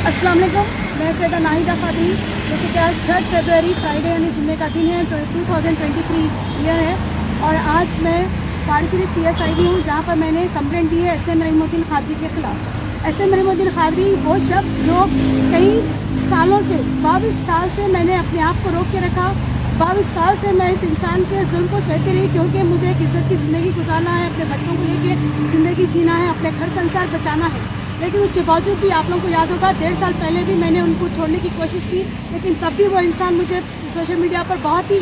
अस्सलाम वालेकुम, मैं सैयदा नाहिदा खातून। जैसे कि आज 3 फरवरी फ्राइडे यानी जुम्मे का दिन है, 2023 ईयर है और आज मैं पहाड़ी शरीफ PS आई हुई हूँ, जहाँ पर मैंने कंप्लेंट दी है SM रहीमुद्दीन खादरी के खिलाफ। SM रहीमुद्दीन खादरी वो शख्स जो कई सालों से 22 साल से मैंने अपने आप को रोक के रखा। 22 साल से मैं इस इंसान के जुल्म को सहती रही, क्योंकि मुझे एक इज्जत की ज़िंदगी गुजारना है, अपने बच्चों को लेके ज़िंदगी जीना है, अपने घर संसार बचाना है। लेकिन उसके बावजूद भी आप लोगों को याद होगा 1.5 साल पहले भी मैंने उनको छोड़ने की कोशिश की, लेकिन तब भी वो इंसान मुझे सोशल मीडिया पर बहुत ही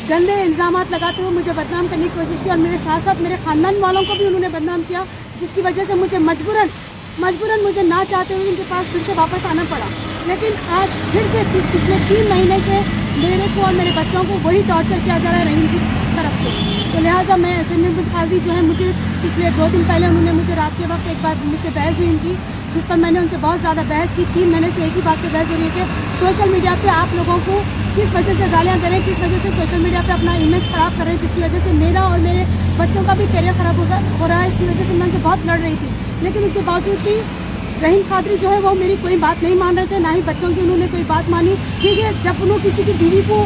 गंदे इल्ज़ामात लगाते हुए मुझे बदनाम करने की कोशिश की और मेरे साथ साथ मेरे ख़ानदान वालों को भी उन्होंने बदनाम किया, जिसकी वजह से मुझे मजबूरन मुझे ना चाहते हुए उनके पास फिर से वापस आना पड़ा। लेकिन आज फिर से पिछले 3 महीने से मेरे को और मेरे बच्चों को वही टॉर्चर किया जा रहा है रहीम की तरफ से। तो लिहाजा मैं SM रहीमुद्दीन खादरी जो है, मुझे पिछले 2 दिन पहले उन्होंने मुझे रात के वक्त एक बार मुझसे बहस हुई इनकी, जिस पर मैंने उनसे बहुत ज़्यादा बहस की। 3 महीने से एक ही बात पर बहस हो रही है कि सोशल मीडिया पे आप लोगों को किस वजह से गालियाँ दे रहे हैं, किस वजह से सोशल मीडिया पे अपना इमेज ख़राब कर रहे हैं, जिसकी वजह से मेरा और मेरे बच्चों का भी करियर ख़राब हो रहा है। इसकी वजह से मैं उनसे बहुत लड़ रही थी, लेकिन उसके बावजूद भी रहीम खादरी जो है वो मेरी कोई बात नहीं मान रहे थे, ना ही बच्चों की उन्होंने कोई बात मानी। ठीक है, जब उन्होंने किसी की बीवी को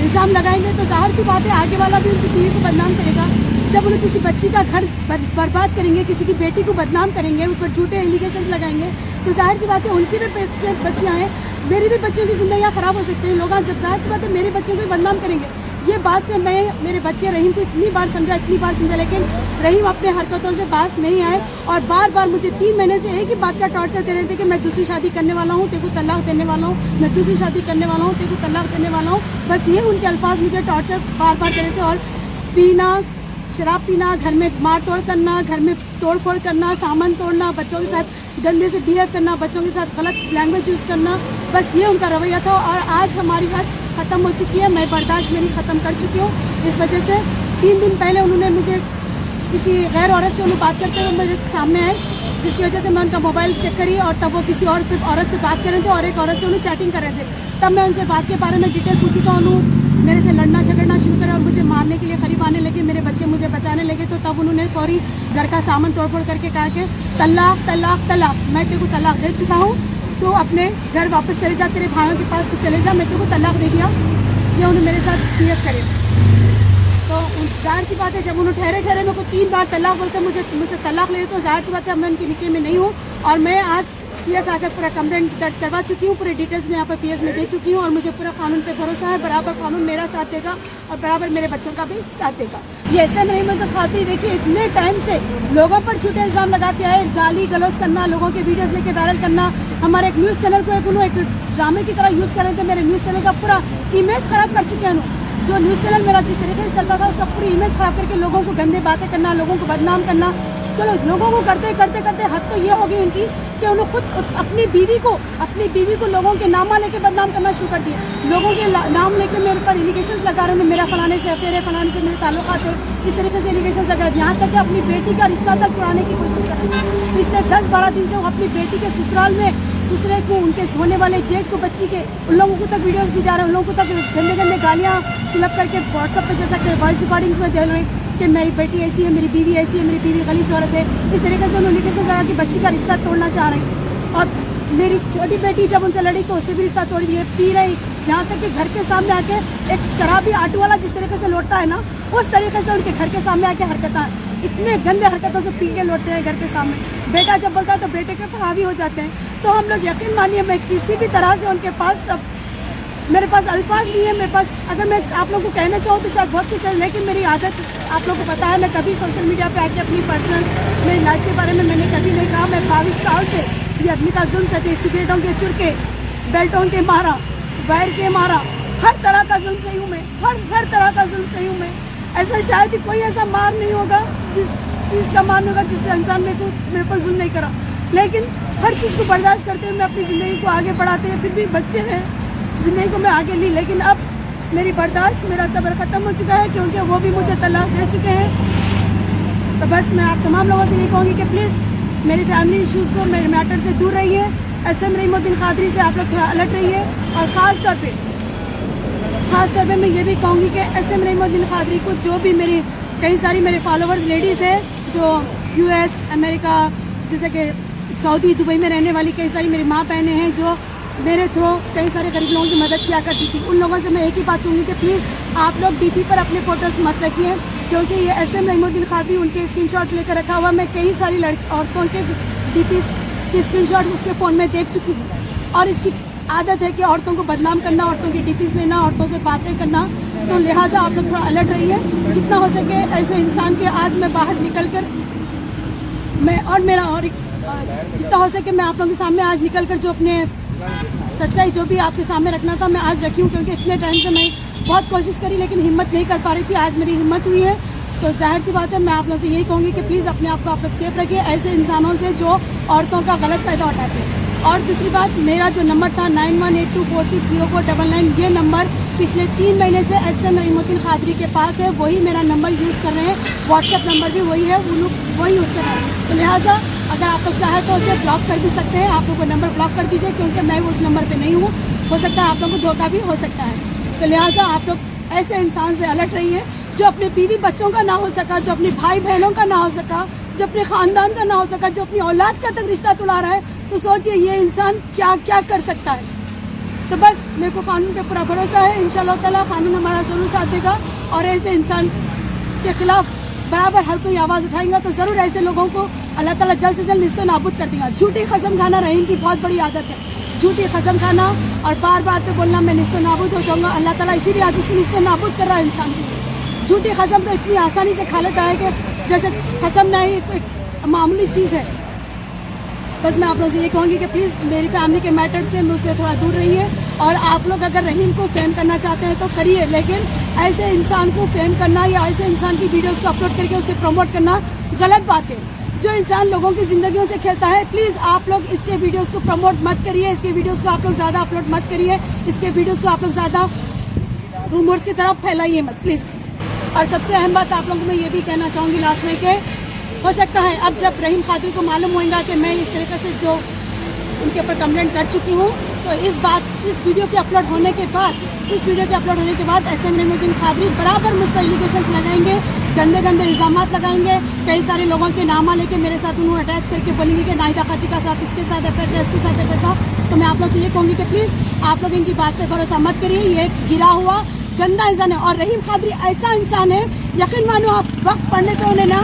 इल्ज़ाम लगाएंगे तो जाहिर सी बात है आगे वाला भी उनकी बीवी को बदनाम करेगा। जब उन्हें किसी बच्ची का घर बर्बाद करेंगे, किसी की बेटी को बदनाम करेंगे, उस पर झूठे एलिगेशन लगाएंगे, तो जाहिर सी बात है उनकी भी बच्चियाँ हैं, मेरी भी बच्चों की जिंदगियाँ खराब हो सकती हैं। लोग जब जाहिर सी बात है मेरे बच्चों को भी बदनाम करेंगे। ये बात से मैं मेरे बच्चे रहीम को इतनी बार समझा, लेकिन रहीम अपने हरकतों से बाज नहीं आए और बार मुझे 3 महीने से एक ही बात का टॉर्चर दे रहे थे कि मैं दूसरी शादी करने वाला हूँ, तेरे को तलाक देने वाला हूँ, मैं दूसरी शादी करने वाला हूँ, तेरे को तलाक देने वाला हूँ। बस ये उनके अल्फाज मुझे टॉर्चर बार दे रहे थे। और पीना, शराब पीना, घर में मार तोड़ करना, घर में तोड़ फोड़ करना, सामान तोड़ना, बच्चों के साथ गंदे से बिहेव करना, बच्चों के साथ गलत लैंग्वेज यूज़ करना, बस ये उनका रवैया था। और आज हमारी हद ख़त्म हो चुकी है, मैं बर्दाश्त मेरी ख़त्म कर चुकी हूँ। इस वजह से 3 दिन पहले उन्होंने मुझे किसी गैर औरत से बात करते हुए मेरे सामने आए, जिसकी वजह से मैं उनका मोबाइल चेक करी और तब वो किसी और औरत से बात कर रहे थे और एक औरत से उन्हें चैटिंग कर रहे थे। तब मैं उनसे बात के बारे में डिटेल पूछी तो उन्होंने मेरे से लड़ना झगड़ना शुरू करा और मुझे मारने के लिए करीब आने लगे, मेरे बच्चे मुझे बचाने लगे। तो तब उन्होंने फौरी घर का सामान तोड़फोड़ करके कहा कि तलाक तलाक तलाक, मैं तेरे को तलाक दे चुका हूँ, तो अपने घर वापस चले जा, तेरे भाइयों के पास तो चले जा, मैं तेरे को तलाक दे दिया। ये उन्होंने मेरे साथ क्लियर करे। तो जाहिर सी बात है जब उन्होंने ठहरे मेरे को 3 बार तलाक बोलते मुझसे तलाक ले, तो जाहिर सी बात है मैं उनकी निकाह में नहीं हूँ। और मैं आज PS आकर पूरा कंप्लेंट दर्ज करवा चुकी हूँ, पूरे डिटेल्स में यहाँ पर PS में दे चुकी हूँ और मुझे पूरा कानून पे भरोसा है, बराबर कानून मेरा साथ देगा और बराबर मेरे बच्चों का भी साथ देगा। ये SM रहीमुद्दीन खादरी देखिए इतने टाइम से लोगों पर झूठे इल्ज़ाम लगाते आए, गाली गलौज करना, लोगों के वीडियोस लेके वायरल करना, हमारे एक न्यूज़ चैनल को एक ड्रामे की तरह यूज़ कर रहे थे। मेरे न्यूज़ चैनल का पूरा इमेज खराब कर चुके हैं। जो न्यूज़ चैनल मेरा जिस तरीके से चलता था उसका पूरी इमेज खराब करके लोगों को गंदे बातें करना, लोगों को बदनाम करना। चलो लोगों को करते करते हद तो ये हो गई उनकी कि उन्होंने खुद अपनी बीवी को लोगों के नामा लेके बदनाम करना शुरू कर दिए। लोगों के नाम लेके मेरे पर एलिगेशंस लगा रहे हैं, मेरा फलाने से अफेयर है, फलाने से मेरे ताल्लुकात है, इस तरीके से एलिगेशंस लगा, यहाँ तक कि अपनी बेटी का रिश्ता तक उड़ाने की कोशिश कर रहे हैं। पिछले 10-12 दिन से वो अपनी बेटी के ससुराल में ससुरे को, उनके सोने वाले जेठ को, बच्ची के, उन लोगों को तक वीडियोस भी जा रहे हैं, उन लोगों को तक गंदे गालियाँ फिलअप करके व्हाट्सएप पे जैसा कि वॉइस रिकॉर्डिंग्स में दे रहे हैं कि मेरी बेटी ऐसी है, मेरी बीवी ऐसी है, मेरी बीवी गलीस औरत है। इस तरीके से उन्होंने एलिगेशन लगा कि बच्ची का रिश्ता तोड़ना चाह रहे हैं। और मेरी छोटी बेटी जब उनसे लड़ी तो उससे भी रिश्ता तोड़ दिए, पी रही, यहाँ तक कि घर के सामने आके एक शराबी ऑटो वाला जिस तरीके से लौटता है ना, उस तरीके से उनके घर के सामने आके हरकतें, इतने गंदे हरकतों से पी के लौटते हैं घर के सामने। बेटा जब बोलता है तो बेटे के पर हावी हो जाते हैं। तो हम लोग यकीन मानिए मैं किसी भी तरह से उनके पास, अब मेरे पास अल्फाज नहीं है, मेरे पास अगर मैं आप लोगों को कहना चाहूँ तो शायद बहुत कुछ है, लेकिन मेरी आदत आप लोगों को पता है, मैं कभी सोशल मीडिया पे आके अपनी पर्सनल मेरी लाइफ के बारे में मैंने कभी नहीं कहा। मैं 22 साल से ये आदमी का जुल्म सहती, सिगरेटों के चुरके, बेल्टों के मारा, वायर के मारा, हर तरह का जुल्म सही हूँ मैं, हर तरह का जुल्म सही हूँ मैं। ऐसा शायद ही कोई ऐसा मार नहीं होगा जिस चीज़ का मान होगा जिससे इंसान मेरे पर जुल्म नहीं करा, लेकिन हर चीज़ को बर्दाश्त करते हुए मैं अपनी ज़िंदगी को आगे बढ़ाते हैं। फिर भी बच्चे हैं, ज़िंदगी को मैं आगे ली, लेकिन अब मेरी बर्दाश्त, मेरा सब्र ख़त्म हो चुका है, क्योंकि वो भी मुझे तलाक दे चुके हैं। तो बस मैं आप तमाम लोगों से ये कहूँगी कि प्लीज़ मेरी फैमिली इशूज़ को, मेरे मैटर से दूर रहिए। SM रहीमुद्दीन खादरी से आप लोग थोड़ा अलर्ट रहिए। और ख़ास तौर पे मैं ये भी कहूँगी कि SM रहीमुद्दीन खादरी को, जो भी मेरी कई सारी मेरे फॉलोवर्स लेडीज़ हैं जो US, अमेरिका, जैसे कि सऊदी दुबई में रहने वाली कई सारी मेरी माँ बहनें हैं जो मेरे थ्रू कई सारे गरीब लोगों की मदद किया करती थी। उन लोगों से मैं एक ही बात कहूँगी कि प्लीज़ आप लोग डीपी पर अपने फोटोज मत रखिए, क्योंकि ये SM रहीमुद्दीन कादरी उनके स्क्रीनशॉट्स लेकर रखा हुआ। मैं कई सारी औरतों के डीपी के स्क्रीनशॉट उसके फ़ोन में देख चुकी हूँ और इसकी आदत है कि औरतों को बदनाम करना, औरतों की डीपीज लेना, औरतों से बातें करना। तो लिहाजा आप लोग थोड़ा अलर्ट रहिए जितना हो सके। ऐसे इंसान के आज मैं बाहर निकल कर जितना हो सके मैं आप लोगों के सामने आज निकल कर जो अपने सच्चाई जो भी आपके सामने रखना था मैं आज रखी हूँ, क्योंकि इतने टाइम से मैं बहुत कोशिश करी लेकिन हिम्मत नहीं कर पा रही थी। आज मेरी हिम्मत हुई है, तो जाहिर सी बात है मैं आप लोगों से यही कहूँगी कि प्लीज़ अपने आप को आप लोग सेफ रखिए ऐसे इंसानों से जो औरतों का गलत फायदा उठाते हैं। और दूसरी बात, मेरा जो नंबर था 9182460499, ये नंबर पिछले 3 महीने से SM रहीमुद्दीन कादरी के पास है, वही मेरा नंबर यूज़ कर रहे हैं। व्हाट्सएप नंबर भी वही है, वो लोग वही यूज़ कर रहे हैं। तो लिहाजा अगर आप लोग चाहें तो उसे ब्लॉक कर भी सकते हैं। आप लोग को नंबर ब्लॉक कर दीजिए, क्योंकि मैं उस नंबर पर नहीं हूँ। हो सकता है आप लोगों को धोखा भी हो सकता है। तो लिहाजा आप लोग ऐसे इंसान से अलर्ट रहिए जो अपने बीवी बच्चों का ना हो सका, जो अपने भाई बहनों का ना हो सका, जो अपने खानदान का ना हो सका, जो अपनी औलाद का तक रिश्ता तुड़ा रहा है। तो सोचिए ये इंसान क्या क्या कर सकता है। तो बस मेरे को कानून पे पूरा भरोसा है, इंशाअल्लाह ताला कानून हमारा जरूर साथ देगा और ऐसे इंसान के खिलाफ बराबर हर कोई आवाज उठाएगा तो जरूर ऐसे लोगों को अल्लाह ताला जल्द से जल्द निस्तो नाबूद कर देगा। झूठी कसम खाना रहीम की बहुत बड़ी आदत है, झूठी कसम खाना और बार बार पे बोलना मैं निस्तो नाबूद हो जाऊंगा। अल्लाह ताला इसीलिए आज उसको निस्तो नाबूद कर रहा है इंसान की। झूठी कसम तो इतनी आसानी से खा लेता है कि जैसे कसम नहीं एक मामूली चीज़ है। बस मैं आप लोगों से ये कहूँगी कि प्लीज़ मेरी फैमिली के मैटर से मुझसे थोड़ा दूर रहिए और आप लोग अगर रहीम को फेम करना चाहते हैं तो करिए, लेकिन ऐसे इंसान को फेम करना या ऐसे इंसान की वीडियोस को अपलोड करके उसे प्रमोट करना गलत बात है। जो इंसान लोगों की जिंदगियों से खेलता है, प्लीज़ आप लोग इसके वीडियोस को प्रमोट मत करिए, इसके वीडियोस को आप लोग ज़्यादा अपलोड मत करिए, इसके वीडियोस को आप लोग ज़्यादा रूमर्स की तरफ फैलाइए मत प्लीज़। और सबसे अहम बात आप लोगों को मैं ये भी कहना चाहूँगी लास्ट में कि हो सकता है अब जब रहीम कादरी को मालूम होगा कि मैं इस तरीके से जो उनके ऊपर कंप्लेंट कर चुकी हूँ, तो इस वीडियो के अपलोड होने के बाद SM रहीमुद्दीन कादरी बराबर मुझ पर एलिगेशंस लगाएंगे, गंदे गंदे इल्जामात लगाएंगे। कई सारे लोगों के नामा लेके मेरे साथ उन्होंने अटैच करके बोलेंगे कि नाहिदा खाती का साथ इसके साथ अफेयर था, इसके साथ अफेयर था। तो मैं आप लोग से ये कहूँगी कि प्लीज़ आप लोग इनकी बात पर भरोसा मत करिए। ये गिरा हुआ गंदा इंसान है और रहीम कादरी ऐसा इंसान है, यकीन मानो आप वक्त पढ़ने पे उन्हें ना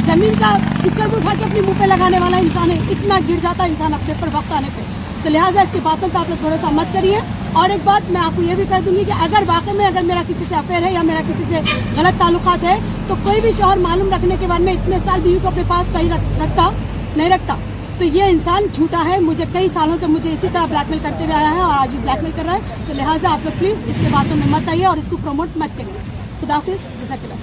जमीन का कीचड़ उठा के अपने मुंह पे लगाने वाला इंसान है। इतना गिर जाता है इंसान अपने पर वक्त आने पे। तो लिहाजा इसकी बातों पे आप लोग भरोसा मत करिए। और एक बात मैं आपको ये भी कह दूंगी कि अगर वाकई में अगर मेरा किसी से अफेयर है या मेरा किसी से गलत ताल्लुकात है, तो कोई भी शौहर मालूम रखने के बाद में इतने साल बीवी को अपने पास कहीं नहीं रखता। तो ये इंसान झूठा है। मुझे कई सालों से मुझे इसी तरह ब्लैकमेल करते हुए आया है और आज भी ब्लैकमेल कर रहा है। तो लिहाजा आप लोग प्लीज इसके बातों में मत आइए और इसको प्रमोट मत करिए। खुदा हाफिज़, जज़ाकल्लाह।